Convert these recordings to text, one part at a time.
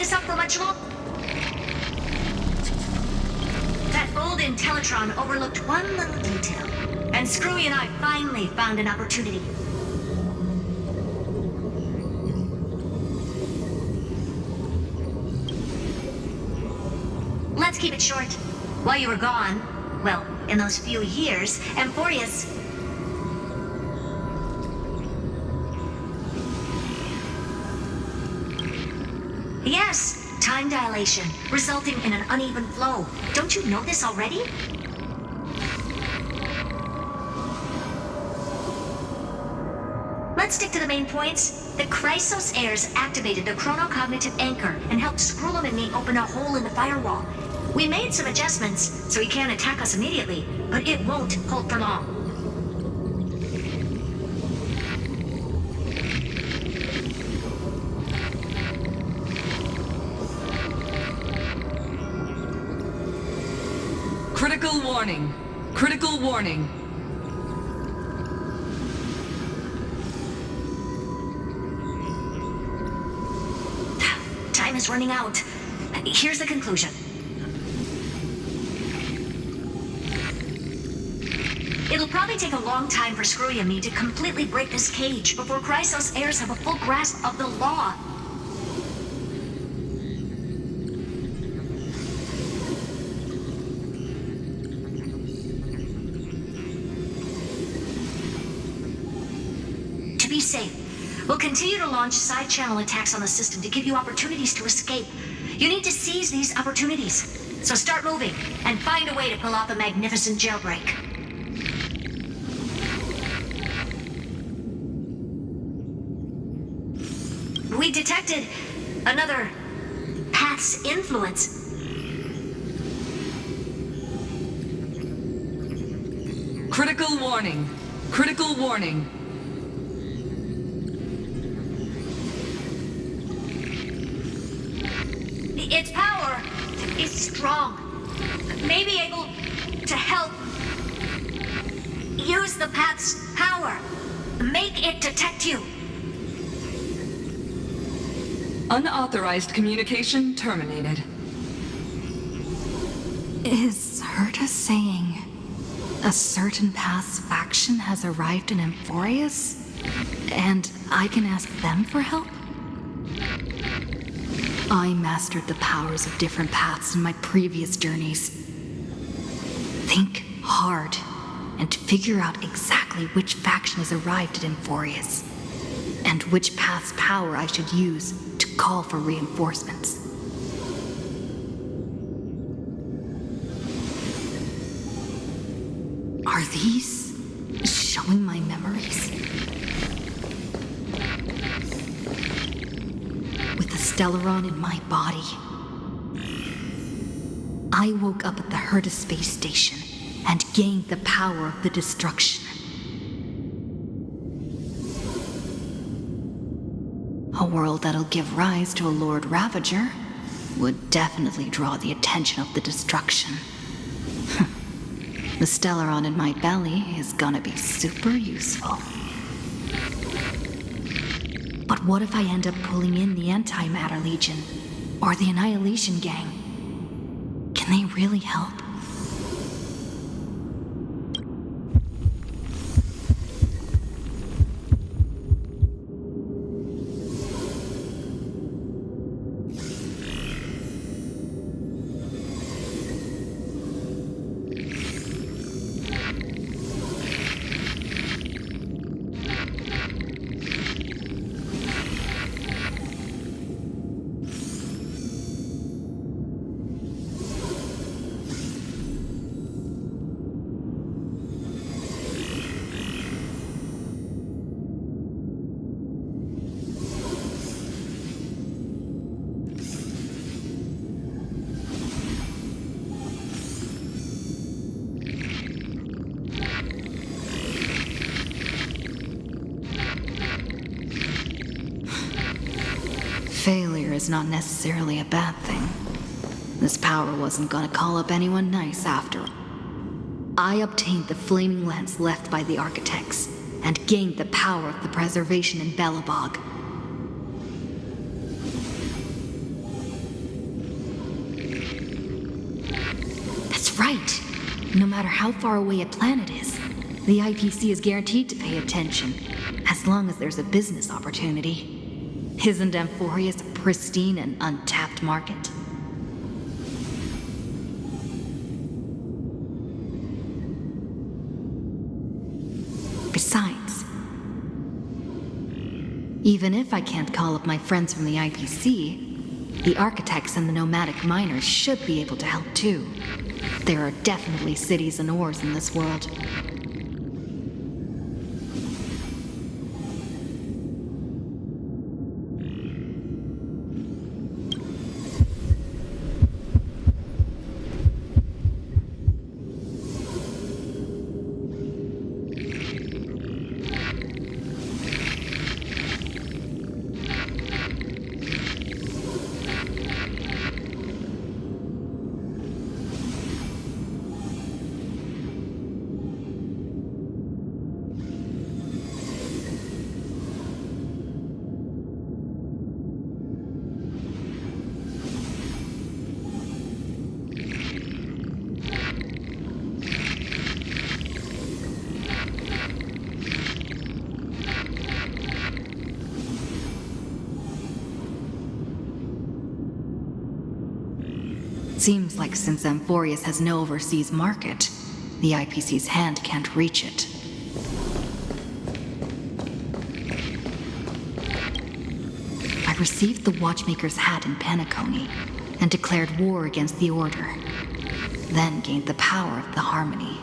this up for much longer. That old Intellitron overlooked one little detail, and Screwy and I finally found an opportunity. Let's keep it short. While you were gone, well, in those few years, Amphorius... Yes, time dilation, resulting in an uneven flow. Don't you know this already? Let's stick to the main points. The Chrysos heirs activated the chronocognitive anchor and helped Skrullum and me open a hole in the firewall. We made some adjustments, so he can't attack us immediately, but it won't hold for long. Critical warning. Critical warning. Time is running out. Here's the conclusion. It'll probably take a long time for Screwy and me to completely break this cage before Chrysos heirs have a full grasp of the law. To be safe, we'll continue to launch side-channel attacks on the system to give you opportunities to escape. You need to seize these opportunities. So start moving, and find a way to pull off a magnificent jailbreak. We detected another path's influence. Critical warning. Critical warning. Its power is strong. May be able to help. Use the path's power. Make it detect you. Unauthorized communication terminated. Is Herta saying a certain path's faction has arrived in Amphorius? And I can ask them for help? I mastered the powers of different paths in my previous journeys. Think hard and figure out exactly which faction has arrived at Amphorius, and which path's power I should use to call for reinforcements. Are these showing my memories? With the Stellaron in my body, I woke up at the Herta space station and gained the power of the destruction. A world that'll give rise to a Lord Ravager would definitely draw the attention of the destruction. The Stellaron in my belly is gonna be super useful. But what if I end up pulling in the Antimatter Legion or the Annihilation Gang? Can they really help? Failure is not necessarily a bad thing. This power wasn't gonna call up anyone nice after all. I obtained the flaming lens left by the architects, and gained the power of the preservation in Belobog. That's right. No matter how far away a planet is, the IPC is guaranteed to pay attention, as long as there's a business opportunity. Isn't Amphorius a pristine and untapped market? Besides, even if I can't call up my friends from the IPC, the architects and the nomadic miners should be able to help too. There are definitely cities and ores in this world. Seems like since Amphorius has no overseas market, the IPC's hand can't reach it. I received the Watchmaker's hat in Penacony and declared war against the Order, then gained the power of the Harmony.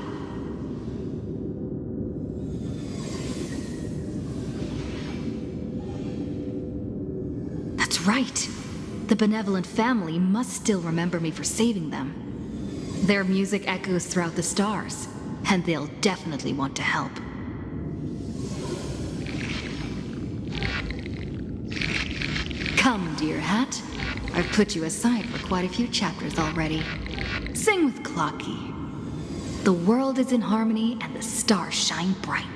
That's right. The benevolent family must still remember me for saving them. Their music echoes throughout the stars, and they'll definitely want to help. Come, dear hat. I've put you aside for quite a few chapters already. Sing with Clocky. The world is in harmony and the stars shine bright.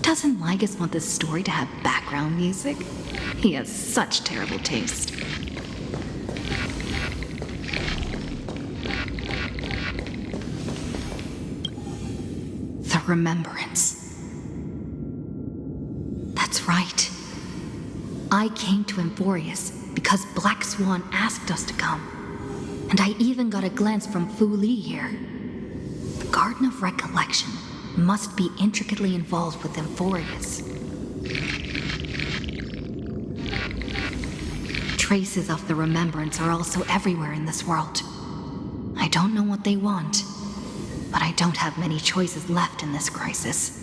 Doesn't Ligus want this story to have background music? He has such terrible taste. The Remembrance. That's right. I came to Amphorius because Black Swan asked us to come. And I even got a glance from Fu Li here. The Garden of Recollection must be intricately involved with Amphorius. Traces of the Remembrance are also everywhere in this world. I don't know what they want, but I don't have many choices left in this crisis.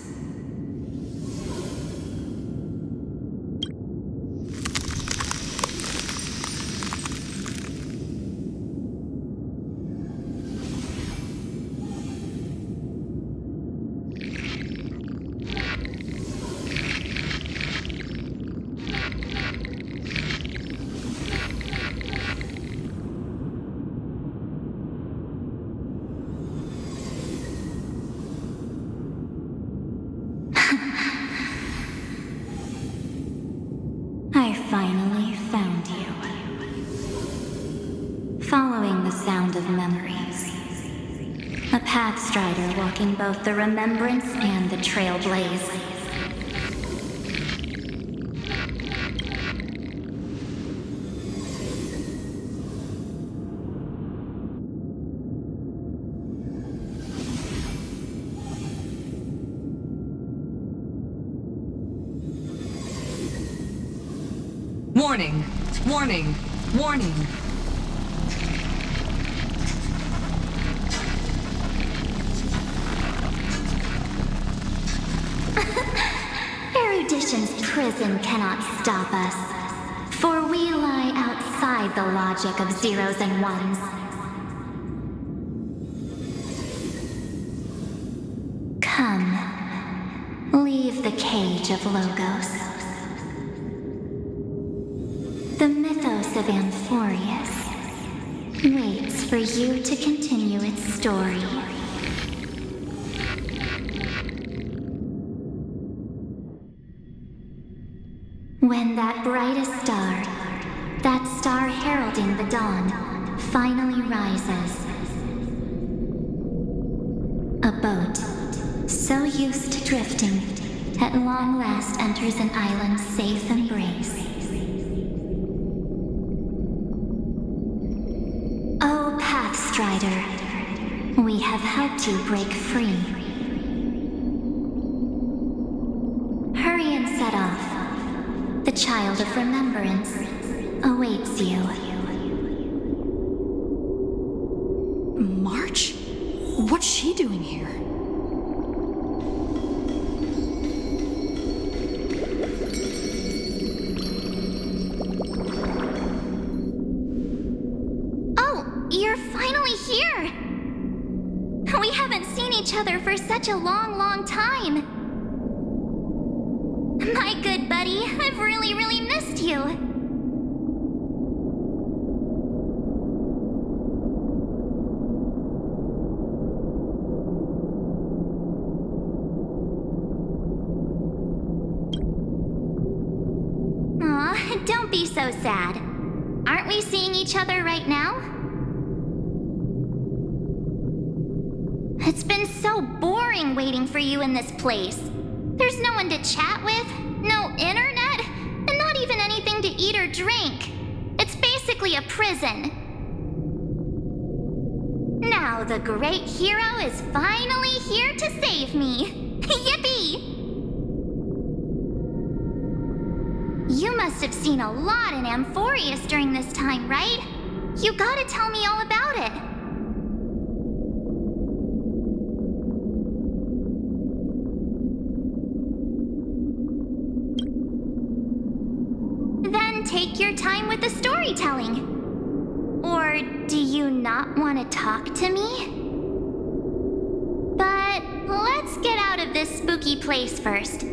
I finally found you. Following the sound of memories. A pathstrider walking both the Remembrance and the Trailblaze. Warning! Warning! Warning! Erudition's prison cannot stop us, for we lie outside the logic of zeros and ones. Come, leave the cage of Logos. The mythos of Amphorius waits for you to continue its story. When that brightest star, that star heralding the dawn, finally rises, a boat, so used to drifting, at long last enters an island's safe embrace. Oh, Pathstrider, we have helped you break free. Hurry and set off. The child of remembrance awaits you. March? What's she doing here? Oh, you're finally here! We haven't seen each other for such a long, long time. My good buddy, I've really, really missed you. Aw, don't be so sad. Aren't we seeing each other right now? It's been so boring waiting for you in this place. There's no one to chat with, no internet, and not even anything to eat or drink. It's basically a prison. Now the great hero is finally here to save me. Yippee! You must have seen a lot in Amphorius during this time, right? You gotta tell me all about it. Take your time with the storytelling. Or do you not want to talk to me? But let's get out of this spooky place first.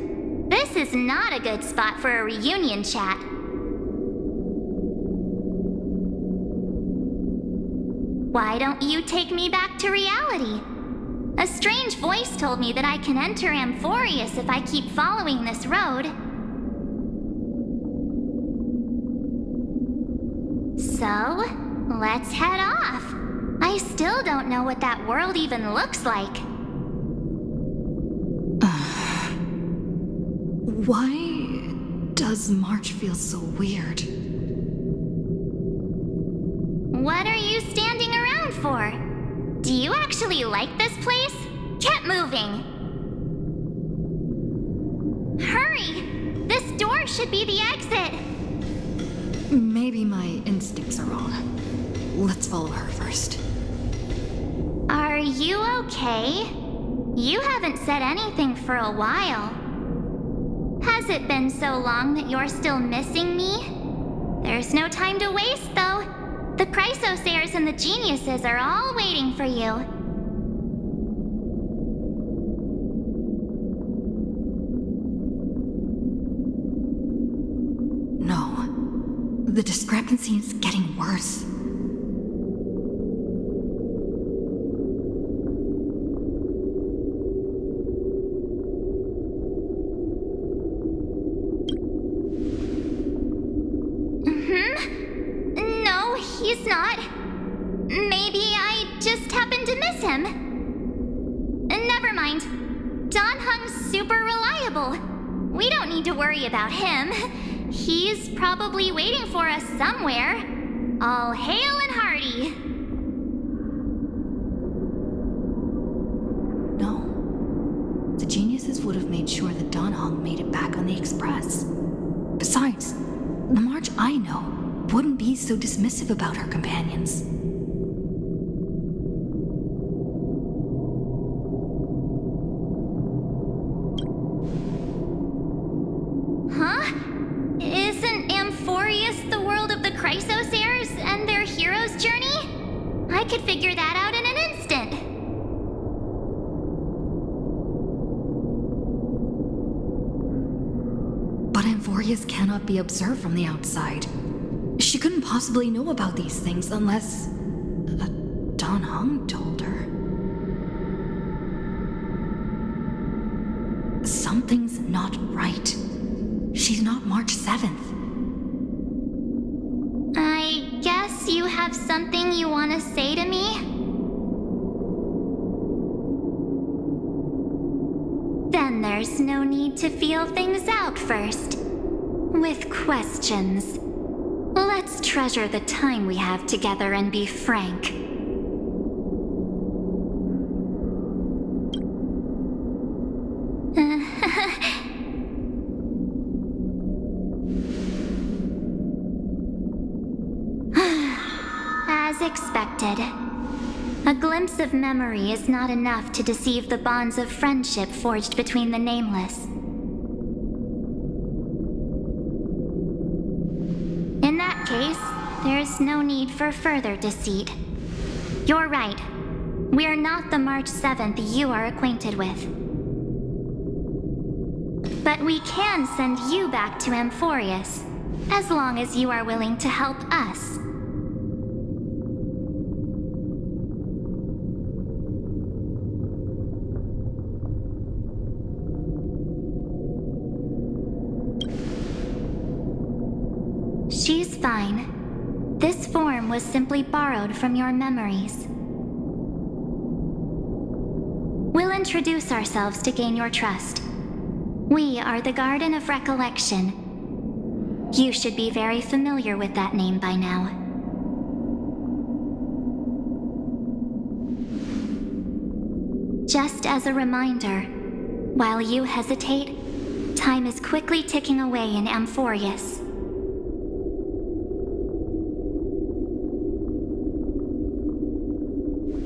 This is not a good spot for a reunion chat. Why don't you take me back to reality? A strange voice told me that I can enter Amphorius if I keep following this road. So, let's head off. I still don't know what that world even looks like. Why does March feel so weird? What are you standing around for? Do you actually like this place? Get moving. Hurry! This door should be the exit. Maybe my instincts are wrong. Let's follow her first. Are you okay? You haven't said anything for a while. Has it been so long that you're still missing me? There's no time to waste, though. The Chrysosairs and the geniuses are all waiting for you. The discrepancy is getting worse. No, he's not. Maybe I just happened to miss him. Never mind. Don Hung's super reliable. We don't need to worry about him. He's probably waiting for us somewhere. All hail and hearty. No. The geniuses would have made sure that Don Hung made it back on the Express. Besides, the March I so dismissive about her companions? Huh? Isn't Amphorius the world of the Chrysos heirs and their hero's journey? I could figure that out in an instant. But Amphorius cannot be observed from the outside. She couldn't possibly know about these things unless... Don Hung told her. Something's not right. She's not March 7th. I guess you have something you want to say to me? Then there's no need to feel things out first. With questions. Let's treasure the time we have together and be frank. As expected. A glimpse of memory is not enough to deceive the bonds of friendship forged between the nameless. In that case, there's no need for further deceit. You're right. We're not the March 7th you are acquainted with. But we can send you back to Amphorius, as long as you are willing to help us. She's fine. This form was simply borrowed from your memories. We'll introduce ourselves to gain your trust. We are the Garden of Recollection. You should be very familiar with that name by now. Just as a reminder, while you hesitate, time is quickly ticking away in Amphorius.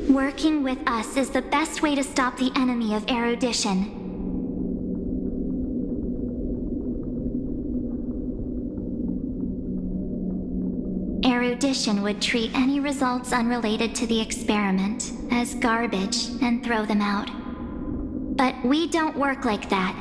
Working with us is the best way to stop the enemy of erudition. Erudition would treat any results unrelated to the experiment as garbage and throw them out. But we don't work like that.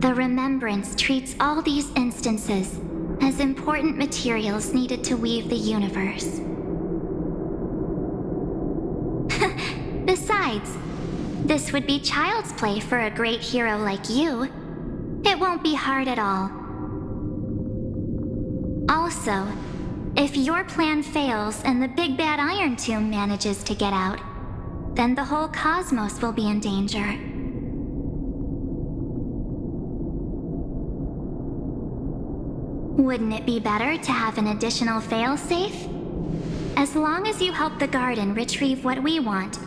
The Remembrance treats all these instances as important materials needed to weave the universe. Besides, this would be child's play for a great hero like you. It won't be hard at all. Also, if your plan fails and the big bad Iron Tomb manages to get out, then the whole cosmos will be in danger. Wouldn't it be better to have an additional failsafe? As long as you help the Garden retrieve what we want,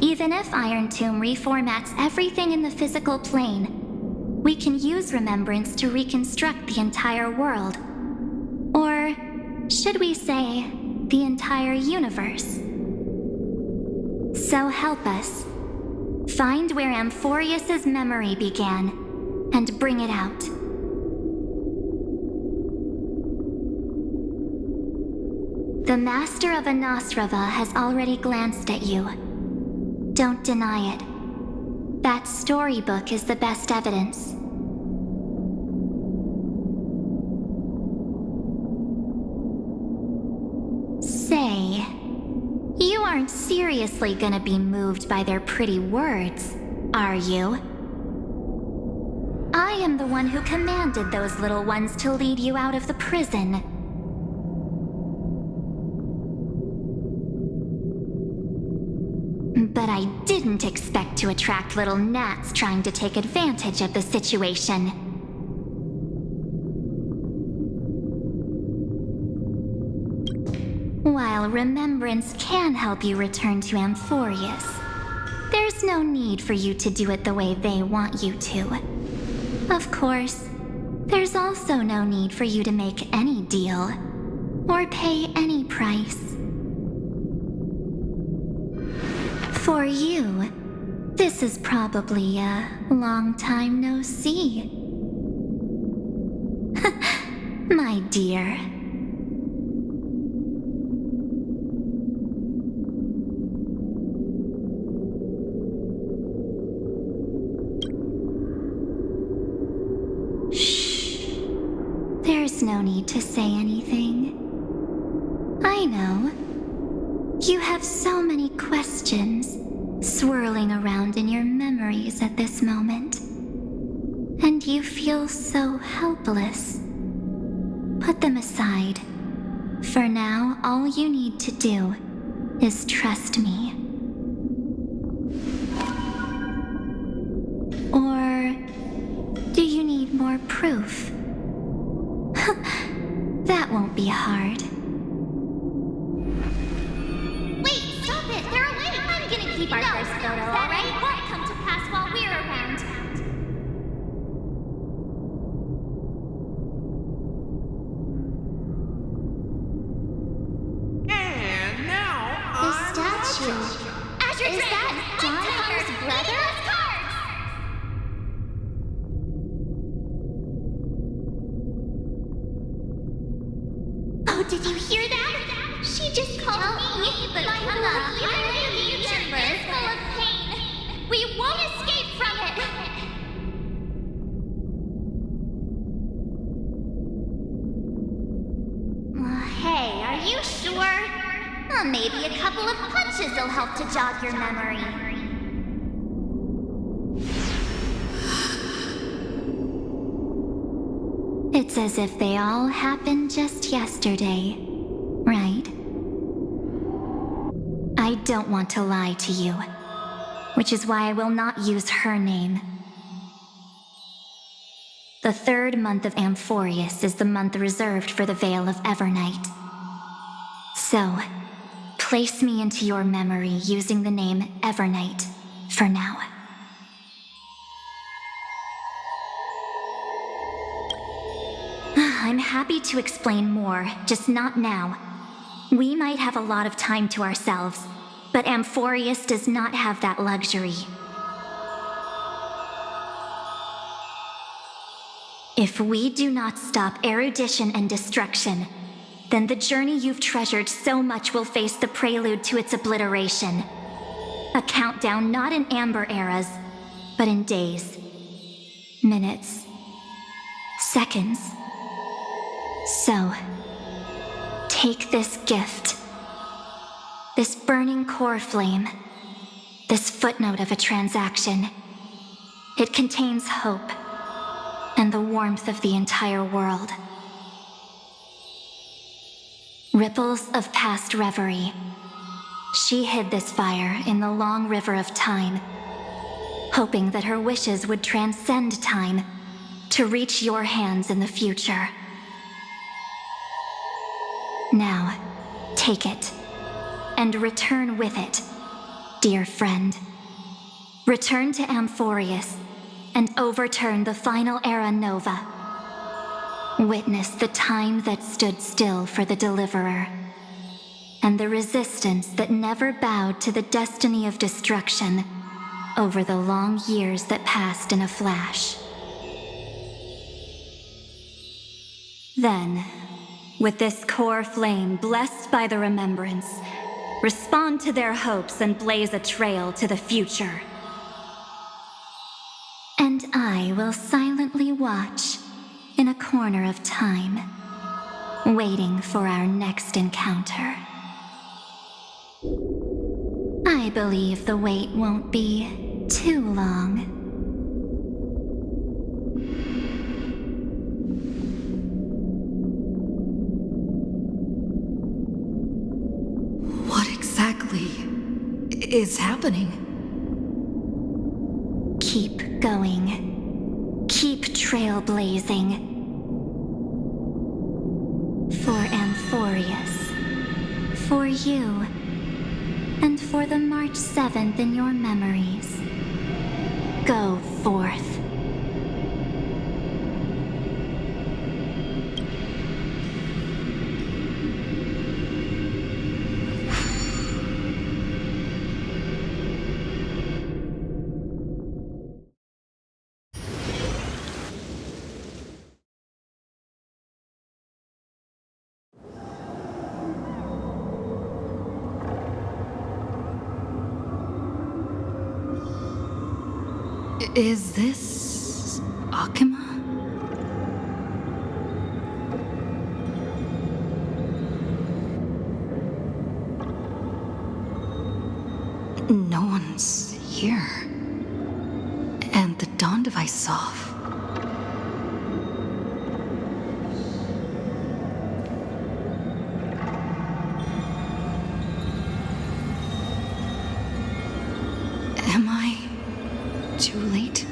even if Iron Tomb reformats everything in the physical plane, we can use Remembrance to reconstruct the entire world. Or, should we say, the entire universe. So help us. Find where Amphorius's memory began, and bring it out. The Master of Anosrava has already glanced at you. Don't deny it. That storybook is the best evidence. Say, you aren't seriously gonna be moved by their pretty words, are you? I am the one who commanded those little ones to lead you out of the prison. But I didn't expect to attract little gnats trying to take advantage of the situation. While Remembrance can help you return to Amphorius, there's no need for you to do it the way they want you to. Of course, there's also no need for you to make any deal or pay any price. For you, this is probably a long time no see. My dear. Shh. There's no need to say anything. I know. You have so many questions swirling around in your memories at this moment. And you feel so helpless. Put them aside. For now, all you need to do is trust me. Or do you need more proof? That won't be hard. Wait, stop it! They're away! I'm gonna keep our first photo, alright? That won't come to pass while we're around. And now, The statue. Is that John Hunter's brother? Oh, did you hear that? She just called me, but I'm a future is full of pain. We won't escape from it. Hey, are you sure? Maybe a couple of punches will help to jog your memory. It's as if they all happened just yesterday, right? I don't want to lie to you, which is why I will not use her name. The third month of Amphorius is the month reserved for the Veil of Evernight. So, place me into your memory using the name Evernight for now. I'm happy to explain more, just not now. We might have a lot of time to ourselves, but Amphorius does not have that luxury. If we do not stop erudition and destruction, then the journey you've treasured so much will face the prelude to its obliteration. A countdown not in amber eras, but in days, minutes, seconds. So, take this gift, this burning core flame, this footnote of a transaction. It contains hope and the warmth of the entire world. Ripples of past reverie. She hid this fire in the long river of time, hoping that her wishes would transcend time to reach your hands in the future. Now, take it, and return with it, dear friend. Return to Amphorius, and overturn the final era Nova. Witness the time that stood still for the Deliverer, and the resistance that never bowed to the destiny of destruction over the long years that passed in a flash. Then, with this core flame blessed by the remembrance, respond to their hopes and blaze a trail to the future. And I will silently watch in a corner of time, waiting for our next encounter. I believe the wait won't be too long. What exactly is happening? Keep going. Keep trailblazing. For Amphorius. For you. And for the March 7th in your memories. Go forth. Is this Akima? No one's here. And the dawn device off. Am I too late?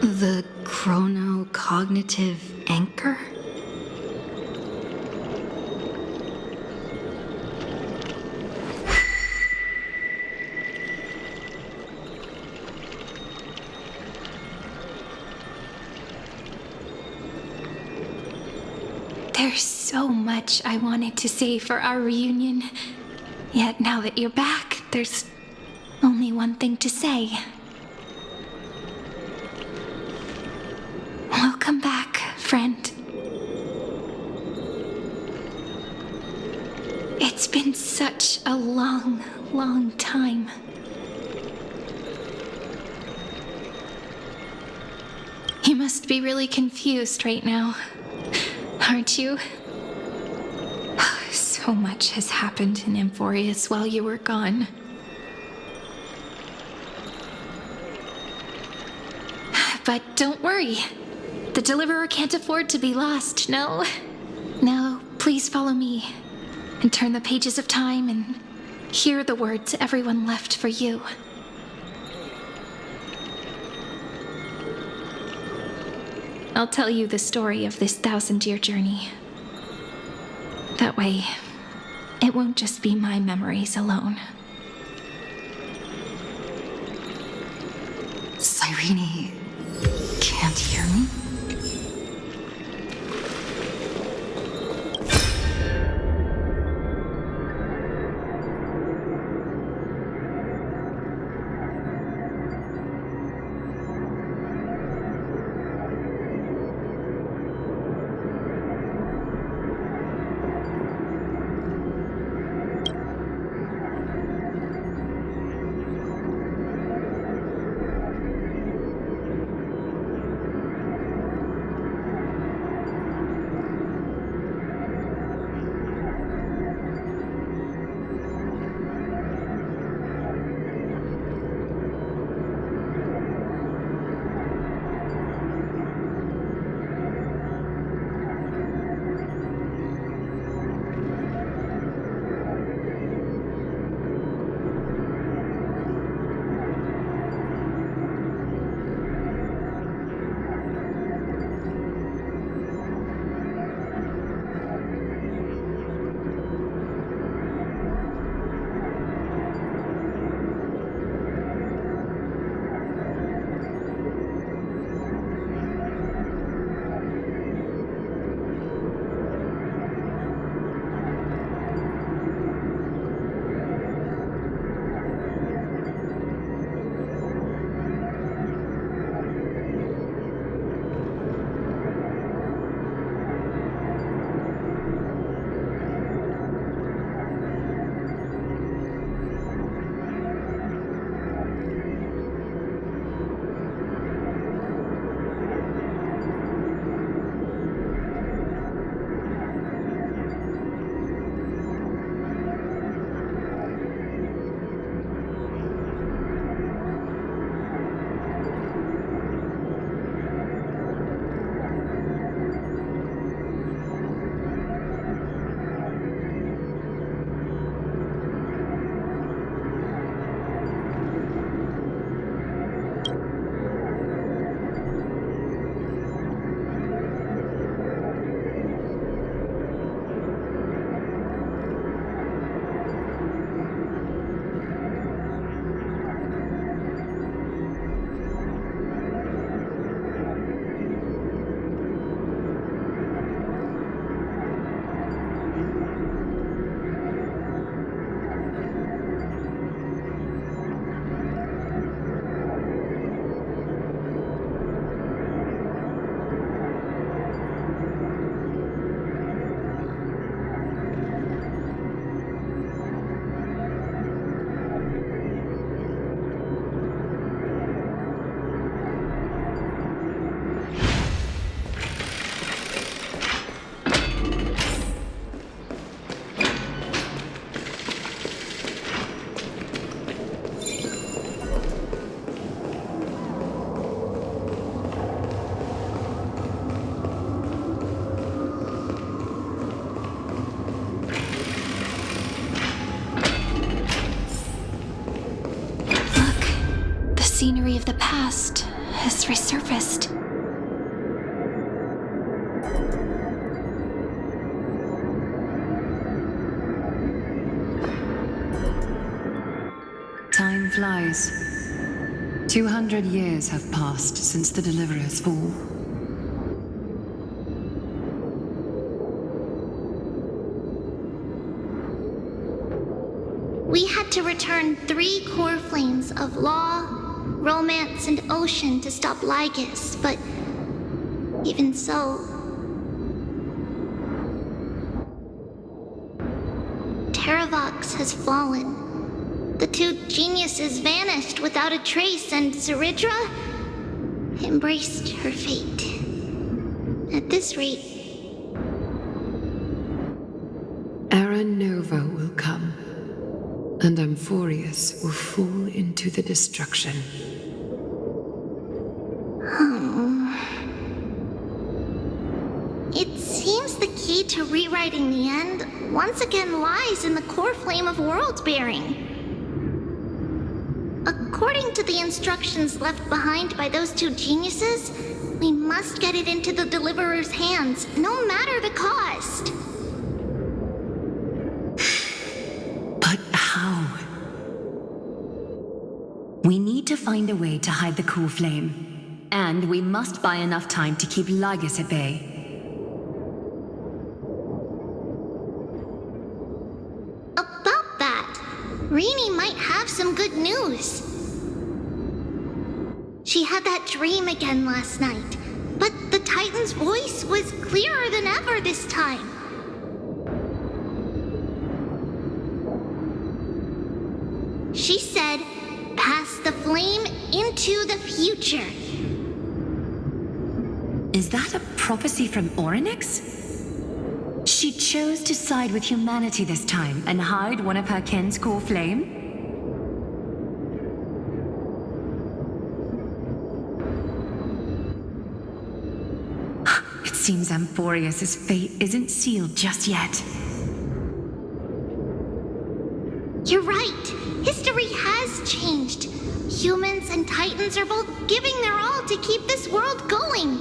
The chrono-cognitive anchor? There's so much I wanted to say for our reunion. Yet now that you're back, there's only one thing to say. Welcome back, friend. It's been such a long, long time. You must be really confused right now, aren't you? So much has happened in Emphorius while you were gone. But don't worry. The Deliverer can't afford to be lost, no? Now, please follow me and turn the pages of time and hear the words everyone left for you. I'll tell you the story of this 1,000-year journey. That way, it won't just be my memories alone. Cyrene can't hear me? past has resurfaced. Time flies. 200 years have passed since the Deliverer's fall. We had to return 3 core flames of law, romance, and ocean to stop Lygus, but even so, Terravox has fallen. The 2 geniuses vanished without a trace, and Zeridra embraced her fate. At this rate, Era Nova will come, and Amphorius will fall into the destruction. it seems the key to rewriting the end once again lies in the core flame of world-bearing. According to the instructions left behind by those 2 geniuses, we must get it into the Deliverer's hands, no matter the cost. But how? We need to find a way to hide the core flame. And we must buy enough time to keep Lygus at bay. About that, Rini might have some good news. She had that dream again last night, but the Titan's voice was clearer than ever this time. She said, "Pass the flame into the future." Is that a prophecy from Orynyx? She chose to side with humanity this time and hide one of her kin's core flame? It seems Amphorius' fate isn't sealed just yet. You're right. History has changed. Humans and Titans are both giving their all to keep this world going.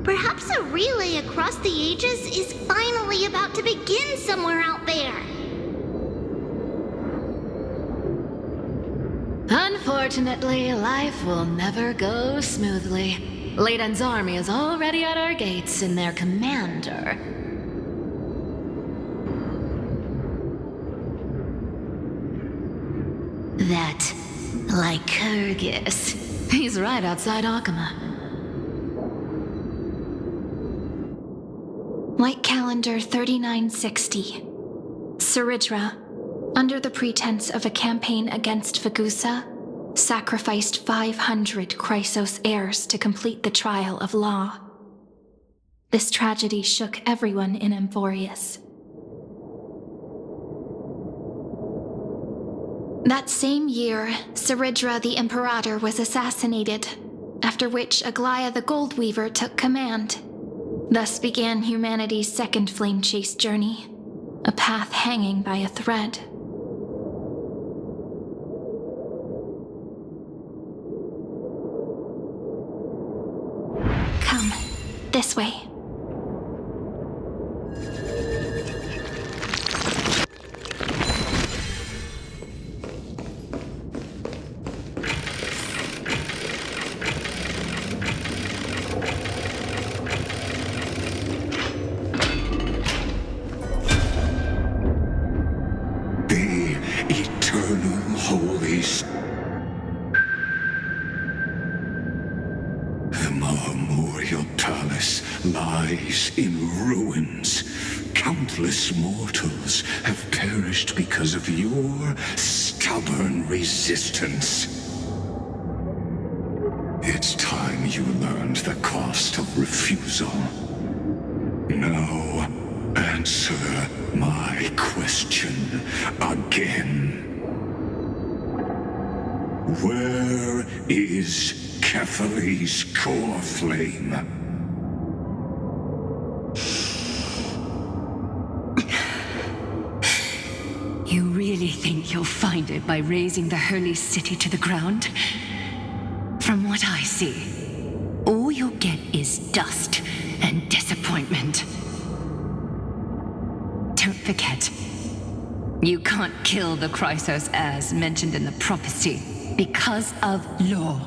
Perhaps a relay across the ages is finally about to begin somewhere out there. Unfortunately, life will never go smoothly. Leiden's army is already at our gates, and their commander... That Lycurgus. He's right outside Akama. Light calendar 3960. Ceridra, under the pretense of a campaign against Vagusa, sacrificed 500 Chrysos heirs to complete the trial of law. This tragedy shook everyone in Amphorius. That same year, Ceridra the Imperator was assassinated, after which Aglaia the Goldweaver took command. Thus began humanity's second flame chase journey, a path hanging by a thread. Come, this way. In ruins. Countless mortals have perished because of your stubborn resistance. It's time you learned the cost of refusal. Now, answer my question again. Where is Kefali's core flame? really think you'll find it by razing the holy city to the ground? From what I see, all you'll get is dust and disappointment. Don't forget, you can't kill the Chrysos heirs mentioned in the prophecy because of law.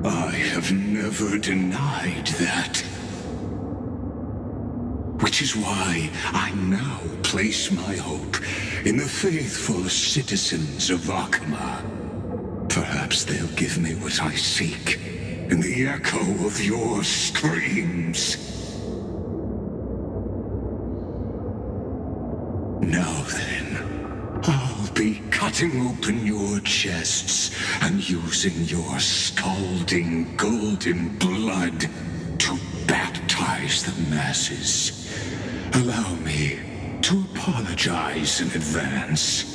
I have never denied that. Which is why I now place my hope in the faithful citizens of Akama. Perhaps they'll give me what I seek in the echo of your screams. Now then, I'll be cutting open your chests and using your scalding golden blood to baptize the masses. Allow me to apologize in advance.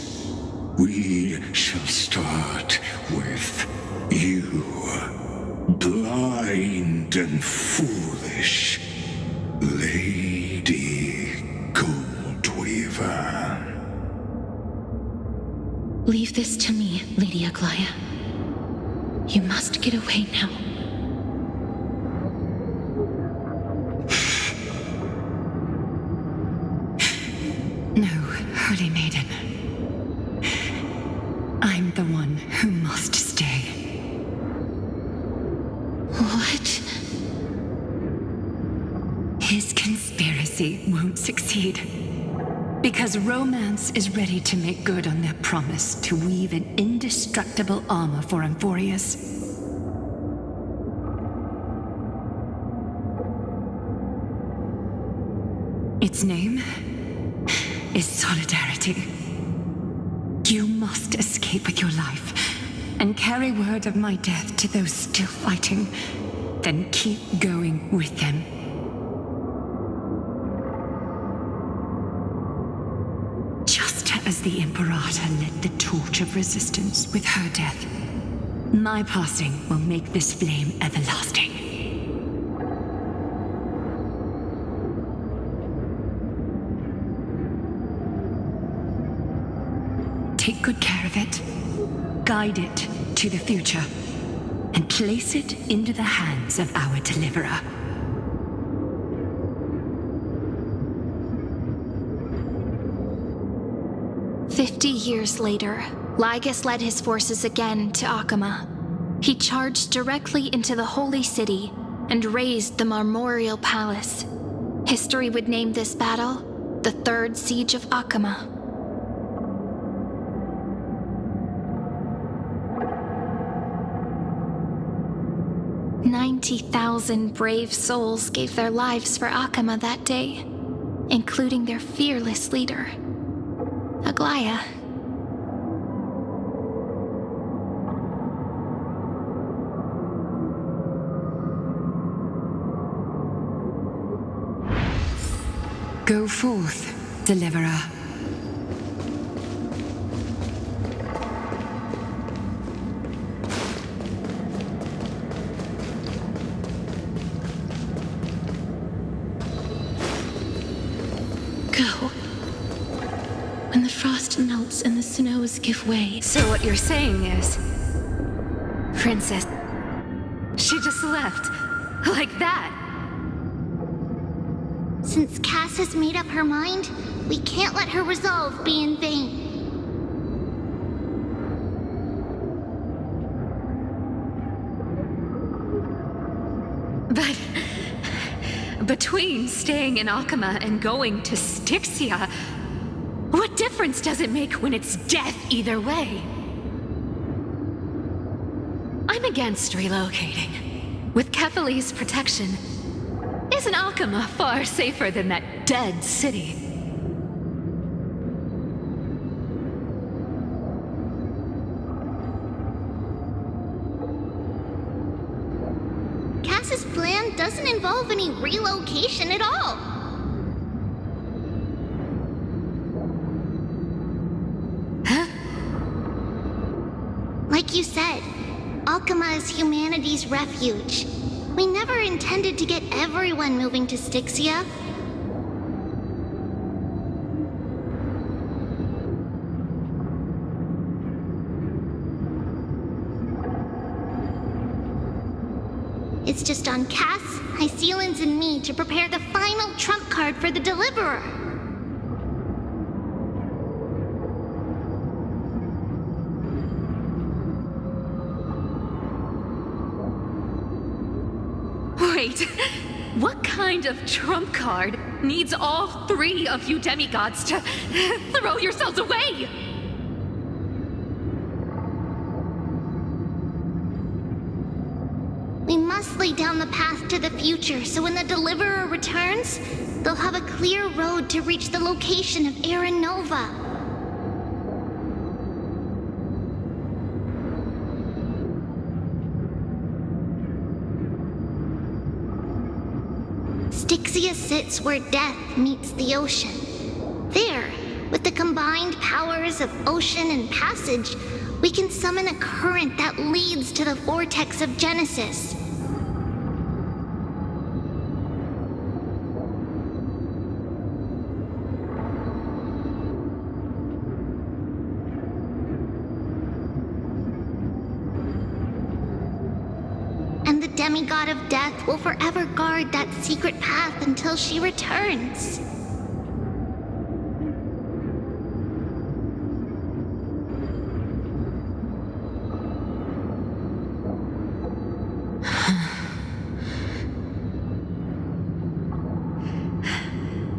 We shall start with you, blind and foolish Lady Goldweaver. Leave this to me, Lady Aglaya. You must get away now. No, Holy Maiden. I'm the one who must stay. What? His conspiracy won't succeed. Because Romance is ready to make good on their promise to weave an indestructible armor for Amphorius. Its name is Solidarity. You must escape with your life and carry word of my death to those still fighting, then keep going with them. Just as the Imperator lit the torch of resistance with her death, my passing will make this flame everlasting. Take good care of it, guide it to the future, and place it into the hands of our deliverer. Years later, Lygus led his forces again to Akama. He charged directly into the Holy City and razed the Marmorial Palace. History would name this battle the Third Siege of Akama. "90,000 brave souls gave their lives for Akama that day, including their fearless leader, Aglaya. Go forth, Deliverer. Go. When the frost melts and the snows give way. So what you're saying is... Princess... She just left. Like that. Since Cass has made up her mind, we can't let her resolve be in vain. But... between staying in Akama and going to Styxia, what difference does it make when it's death either way? I'm against relocating. With Kethale's protection, isn't Akama far safer than that dead city? Cass's plan doesn't involve any relocation at all. Huh? Like you said, Akama is humanity's refuge. We never intended to get everyone moving to Styxia. It's just on Cass, Hycealans, and me to prepare the final trump card for the Deliverer. Wait, what kind of trump card needs all three of you demigods to throw yourselves away? We must lay down the path to the future so when the Deliverer returns, they'll have a clear road to reach the location of Era Nova. Styxia sits where death meets the ocean. There, with the combined powers of ocean and passage, we can summon a current that leads to the vortex of Genesis. And the demigod of death will forever guard that secret path until she returns.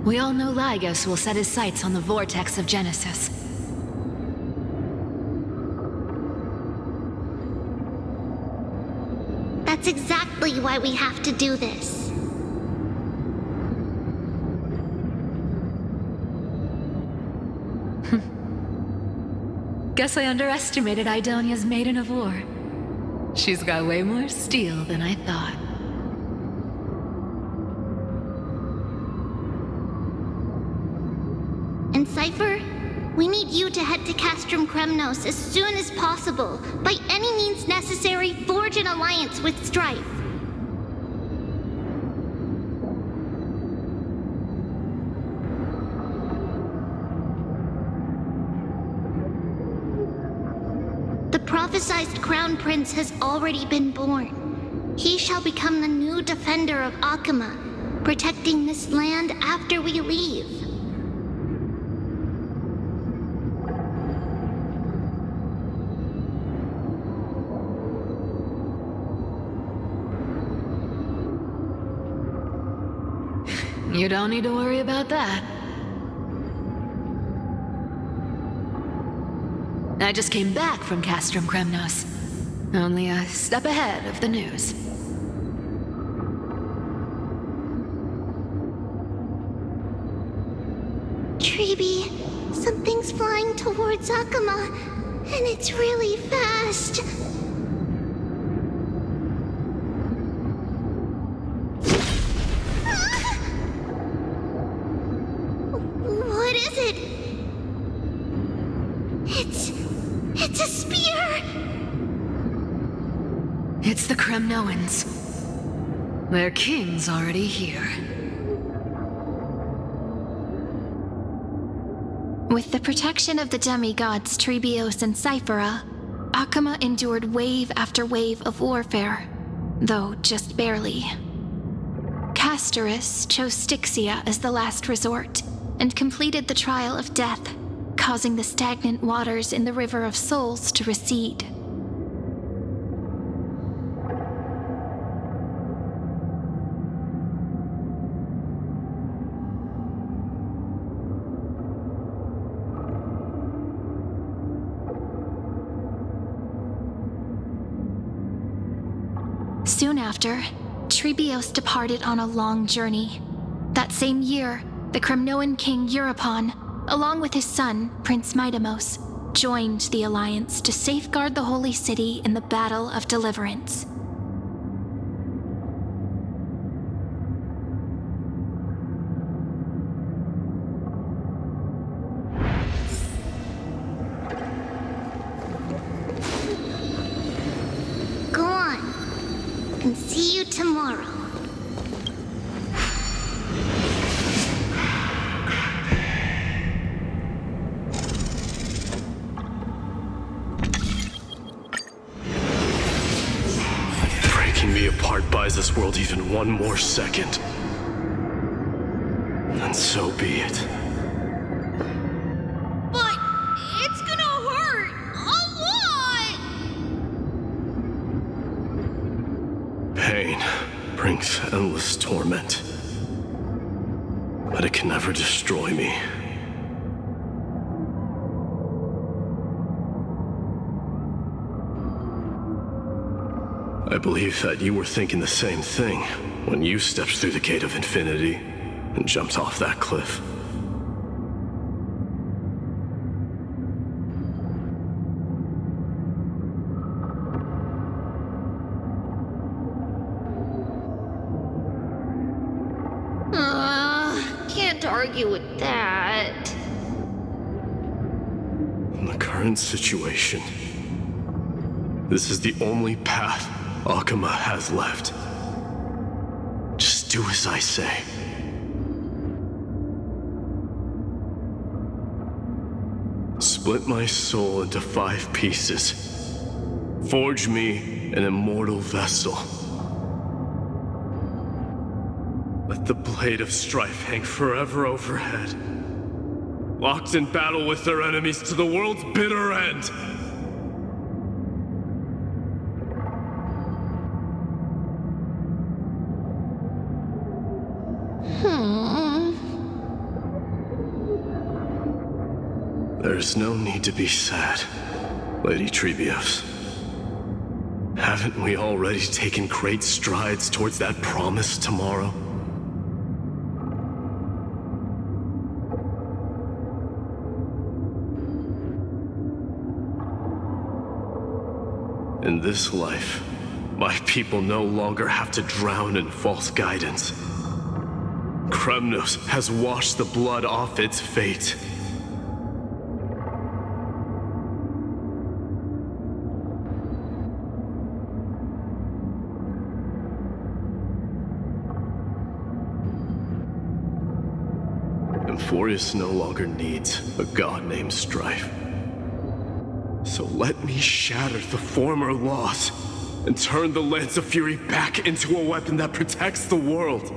We all know Lygos will set his sights on the vortex of Genesis. That's exactly why we have to do this. Guess I underestimated Idonia's Maiden of War. She's got way more steel than I thought. And Cypher, we need you to head to Castrum Kremnos as soon as possible. By any means necessary, forge an alliance with Strife. The prophesized Crown Prince has already been born. He shall become the new defender of Akama, protecting this land after we leave. You don't need to worry about that. I just came back from Castrum Kremnos. Only a step ahead of the news. Treeby, something's flying towards Akama, and it's really fast. What is it? It's a spear! It's the Kremnoans. Their king's already here. With the protection of the demigods Trebios and Cyphera, Akama endured wave after wave of warfare, though just barely. Castorus chose Styxia as the last resort, and completed the trial of death, causing the stagnant waters in the River of Souls to recede. Soon after, Trebios departed on a long journey. That same year, the Kremnoan king Euripon, along with his son, Prince Midamos, joined the alliance to safeguard the holy city in the Battle of Deliverance. Go on, and see you tomorrow. jeopardize this world even one more second, then so be it. But it's gonna hurt a lot! Pain brings endless torment, but it can never destroy me. I believe that you were thinking the same thing when you stepped through the gate of infinity and jumped off that cliff. Can't argue with that. In the current situation, this is the only path Akuma has left. Just do as I say. Split my soul into 5 pieces. Forge me an immortal vessel. Let the blade of strife hang forever overhead, locked in battle with their enemies to the world's bitter end. There's no need to be sad, Lady Trebios. Haven't we already taken great strides towards that promised tomorrow? In this life, my people no longer have to drown in false guidance. Kremnos has washed the blood off its fate. Emphorius no longer needs a god named Strife. So let me shatter the former laws and turn the Lance of Fury back into a weapon that protects the world.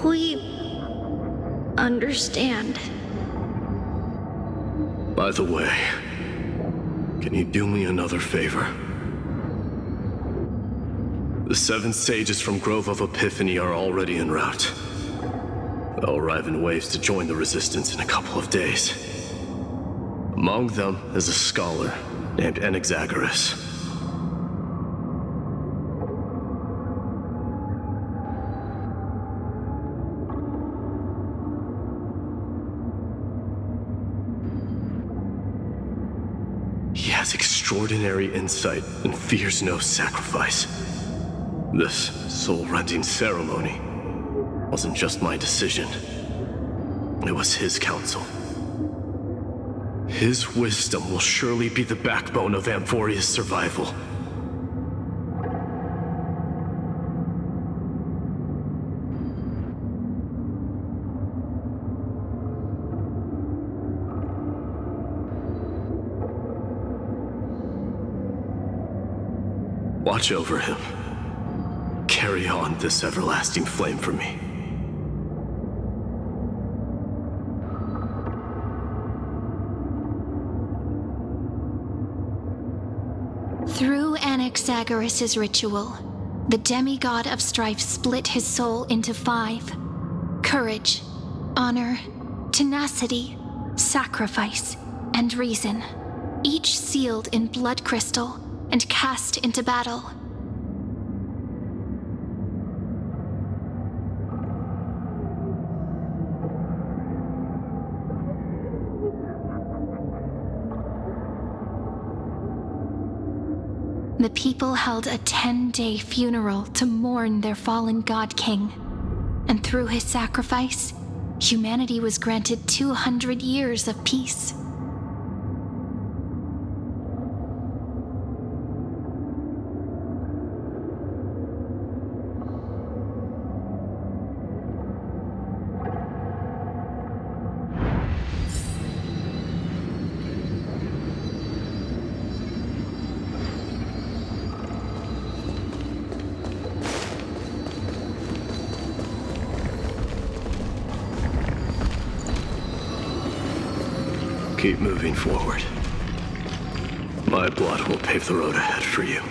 We understand. By the way, can you do me another favor? The 7 sages from Grove of Epiphany are already en route. They'll arrive in waves to join the Resistance in a couple of days. Among them is a scholar named Anaxagoras. He has extraordinary insight and fears no sacrifice. This soul-rending ceremony wasn't just my decision. It was his counsel. His wisdom will surely be the backbone of Amphoria's survival. Watch over him. Carry on this everlasting flame for me. Through Anaxagoras' ritual, the demigod of strife split his soul into 5. Courage, honor, tenacity, sacrifice, and reason, each sealed in blood crystal and cast into battle. The people held a 10-day funeral to mourn their fallen god king, and through his sacrifice, humanity was granted 200 years of peace. keep moving forward. My blood will pave the road ahead for you.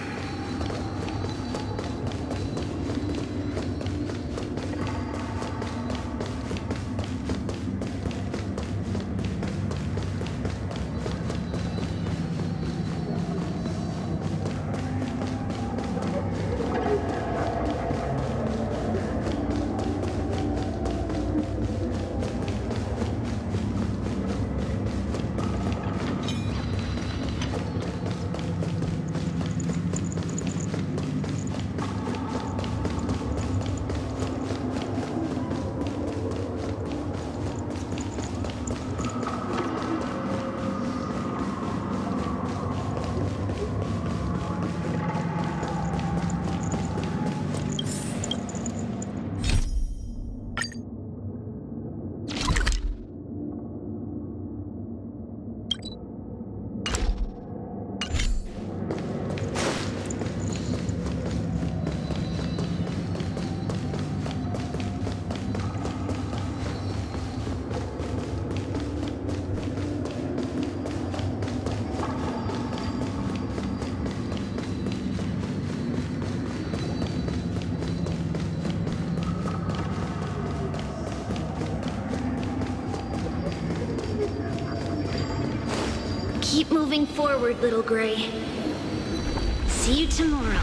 Keep moving forward, little Gray. See you tomorrow.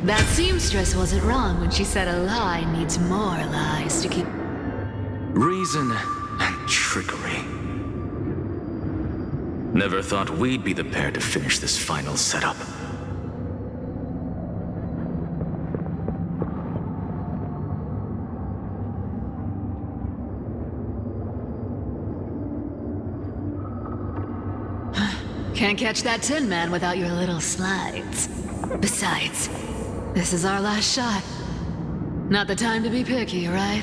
That seamstress wasn't wrong when she said a lie needs more lies to keep... Reason and trickery. Never thought we'd be the pair to finish this final setup. Can't catch that Tin Man without your little slides. Besides, this is our last shot. Not the time to be picky, right?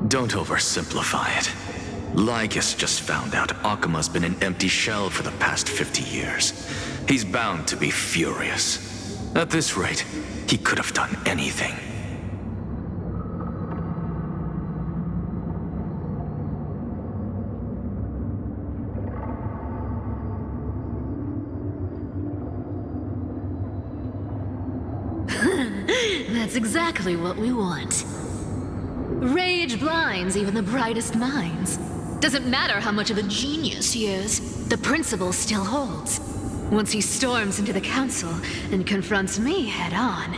Don't oversimplify it. Lycus just found out Akima's been an empty shell for the past 50 years. He's bound to be furious. At this rate, he could have done anything. That's exactly what we want. Rage blinds even the brightest minds. Doesn't matter how much of a genius he is, the principle still holds. Once he storms into the council and confronts me head on.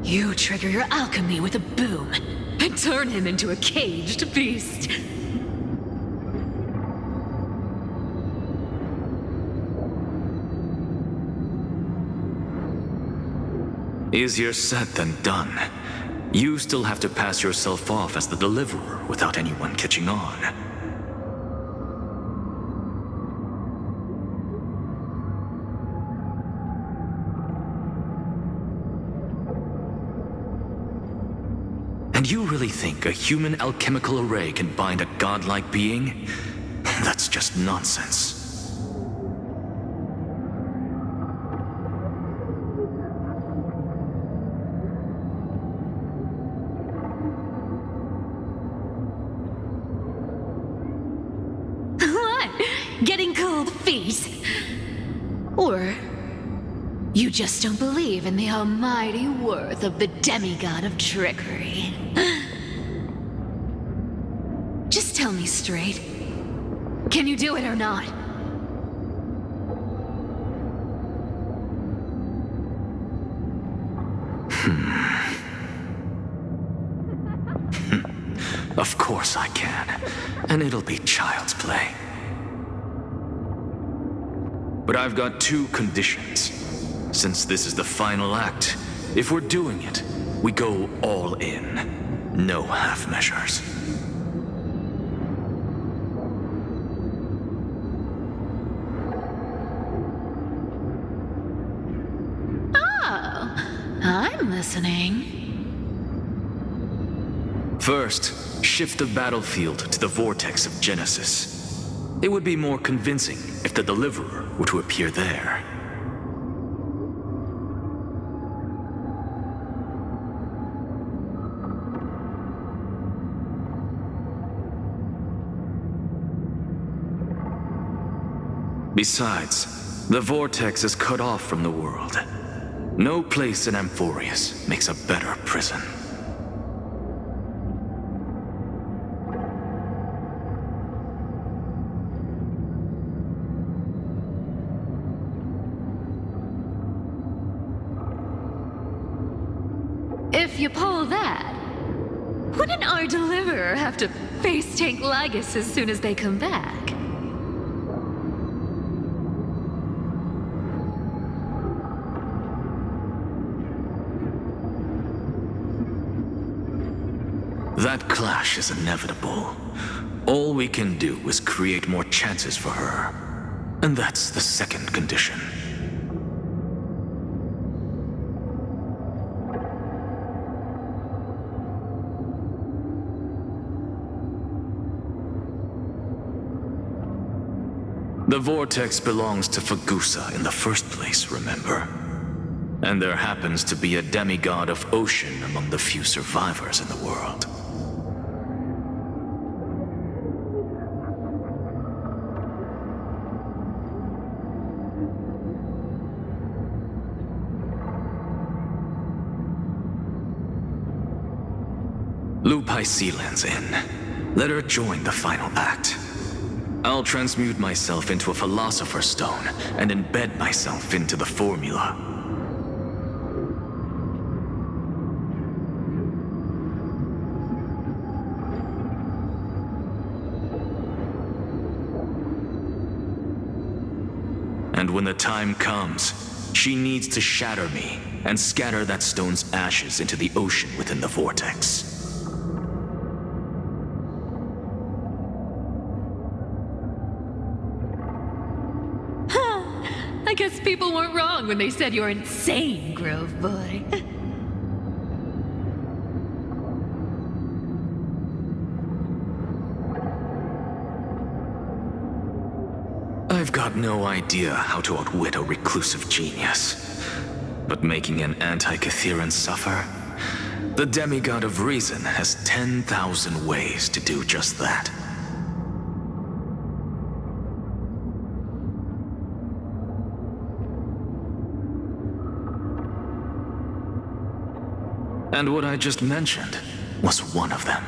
You trigger your alchemy with a boom and turn him into a caged beast. Easier said than done. You still have to pass yourself off as the deliverer without anyone catching on. And you really think a human alchemical array can bind a godlike being? That's just nonsense. Getting cold feet? Or you just don't believe in the almighty worth of the demigod of trickery? Just tell me straight. Can you do it or not? Of course I can. And it'll be child's play. But I've got two conditions. Since this is the final act, if we're doing it, we go all in. No half measures. listening. First, shift the battlefield to the vortex of Genesis. It would be more convincing if the Deliverer were to appear there. Besides, the vortex is cut off from the world. No place in Amphorius makes a better prison. If you pull that, wouldn't our Deliverer have to face tank Lygus as soon as they come back? That clash is inevitable. All we can do is create more chances for her. And that's the second condition. The vortex belongs to Fagusa in the first place, remember? And there happens to be a demigod of ocean among the few survivors in the world. Lupai Sealand's in. Let her join the final act. I'll transmute myself into a Philosopher's Stone and embed myself into the formula. And when the time comes, she needs to shatter me and scatter that stone's ashes into the ocean within the vortex. I guess people weren't wrong when they said you're insane, Grove Boy. I've got no idea how to outwit a reclusive genius. But making an anti-Catheran suffer? The demigod of reason has 10,000 ways to do just that. And what I just mentioned was one of them.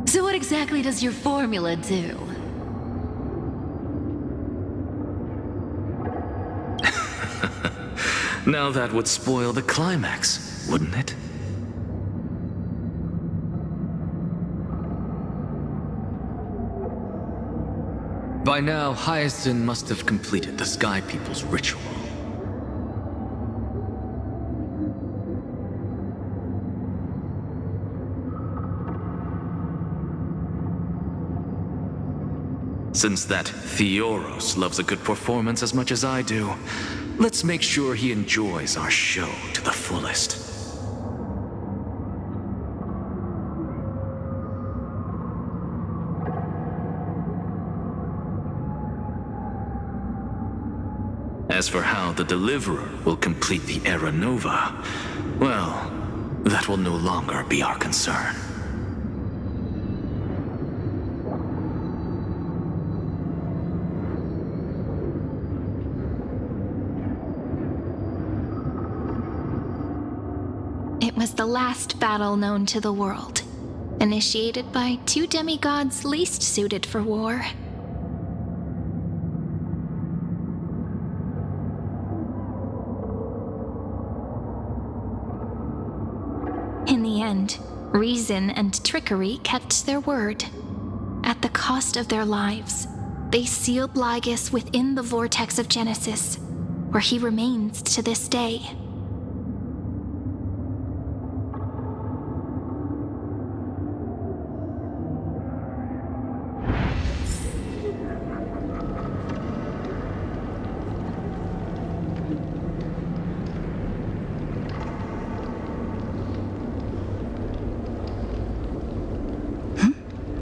So what exactly does your formula do? Now that would spoil the climax, wouldn't it? By now, Hyacinth must have completed the Sky People's ritual. Since that Theoros loves a good performance as much as I do, let's make sure he enjoys our show to the fullest. As for how the Deliverer will complete the Era Nova, well, that will no longer be our concern. It was the last battle known to the world, initiated by two demigods least suited for war. In the end, reason and trickery kept their word. At the cost of their lives, they sealed Lygus within the vortex of Genesis, where he remains to this day.